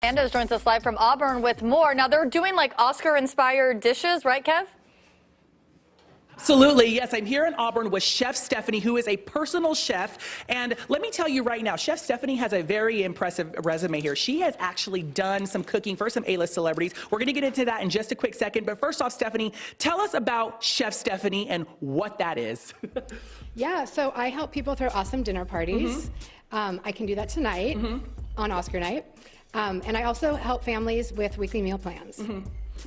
Hernandez joins us live from Auburn with more. Now, they're doing like Oscar-inspired dishes, right, Kev? Absolutely. Yes, I'm here in Auburn with Chef Stephanie, who is a personal chef. And let me tell you right now, Chef Stephanie has a very impressive resume here. She has actually done some cooking for some A-list celebrities. We're going to get into that in just a quick second. But first off, Stephanie, tell us about Chef Stephanie and what that is. Yeah, so I help people throw awesome dinner parties. I can do that tonight on Oscar night. And I also help families with weekly meal plans.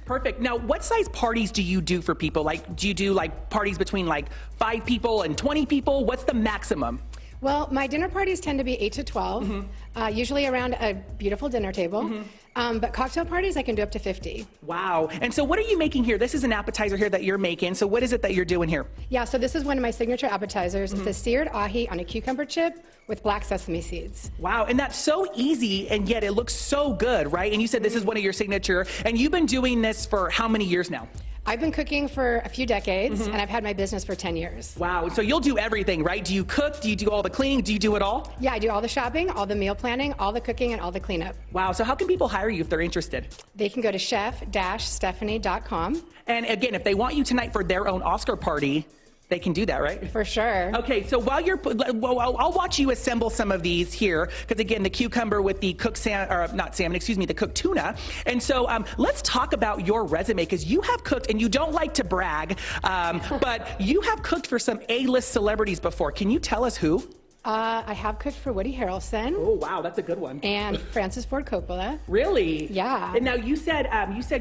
Perfect. Now, what size parties do you do for people? Like, do you do like parties between like 5 people and 20 people? What's the maximum? Well, my dinner parties tend to be 8 to 12, usually around a beautiful dinner table. But cocktail parties, I can do up to 50. Wow. And so what are you making here? This is an appetizer here that you're making. So what is it that you're doing here? Yeah, so this is one of my signature appetizers. It's a seared ahi on a cucumber chip with black sesame seeds. Wow, and that's so easy, and yet it looks so good, right? And you said this is one of your signature, and you've been doing this for how many years now? I've been cooking for a few decades, and I've had my business for 10 years. Wow, so you'll do everything, right? Do you cook? Do you do all the cleaning? Do you do it all? Yeah, I do all the shopping, all the meal planning, all the cooking, and all the cleanup. Wow, so how can people hire you if they're interested? They can go to chef-stephanie.com. And again, if they want you tonight for their own Oscar party, they can do that, right? For sure. Okay, so while you're, well, I'll watch you assemble some of these here, because again, the cucumber with the cooked the cooked tuna. And so let's talk about your resume, because you have cooked, and you don't like to brag, but you have cooked for some A-list celebrities before. Can you tell us who? I have cooked for Woody Harrelson. Oh, wow, that's a good one. And Francis Ford Coppola. Really? Yeah. And now you said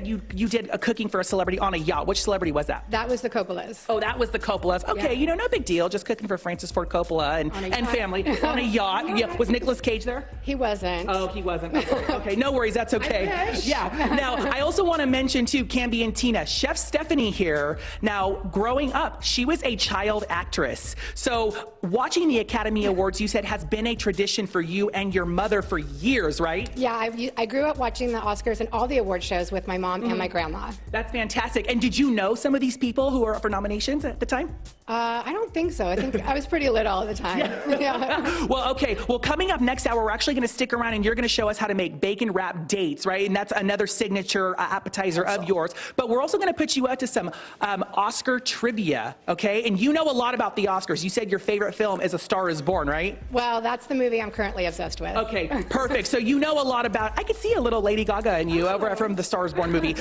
you did a cooking for a celebrity on a yacht. Which celebrity was that? That was the Coppolas. Oh, that was the Coppolas. Okay, Yeah. You know, no big deal. Just cooking for Francis Ford Coppola and family on a yacht. Yeah. Was Nicolas Cage there? He wasn't. Oh, he wasn't. Okay, no worries. That's okay. I wish. Yeah. Now, I also want to mention too, Camby and Tina, Chef Stephanie here. Now, growing up, she was a child actress. So, watching the Academy Awards, you said, has been a tradition for you and your mother for years, right? Yeah, I grew up watching the Oscars and all the award shows with my mom and my grandma. That's fantastic. And did you know some of these people who were up for nominations at the time? I don't think so. I think I was pretty little at the time. Yeah. Well, okay. Well, coming up next hour, we're actually going to stick around and you're going to show us how to make bacon wrapped dates, right? And that's another signature appetizer of yours. But we're also going to put you out to some Oscar trivia, okay? And you know a lot about the Oscars. You said your favorite film is A Star is Born, right? Well, that's the movie I'm currently obsessed with. Okay, perfect. So you know a lot about, I could see a little Lady Gaga in you over from the Star is Born movie.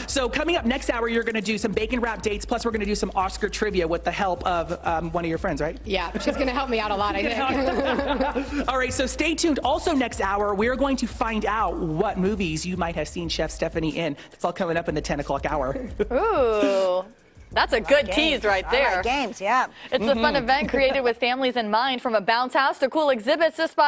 So coming up next hour, you're going to do some bacon wrapped dates, plus we're going to do some Oscar trivia with the help of one of your friends, right? Yeah, she's going to help me out a lot, I think. All right, so stay tuned. Also next hour, we're going to find out what movies you might have seen Chef Stephanie in. That's all coming up in the 10 o'clock hour. Ooh. That's a good tease right there. Games, yeah. It's a fun event created with families in mind, from a bounce house to cool exhibits. This spot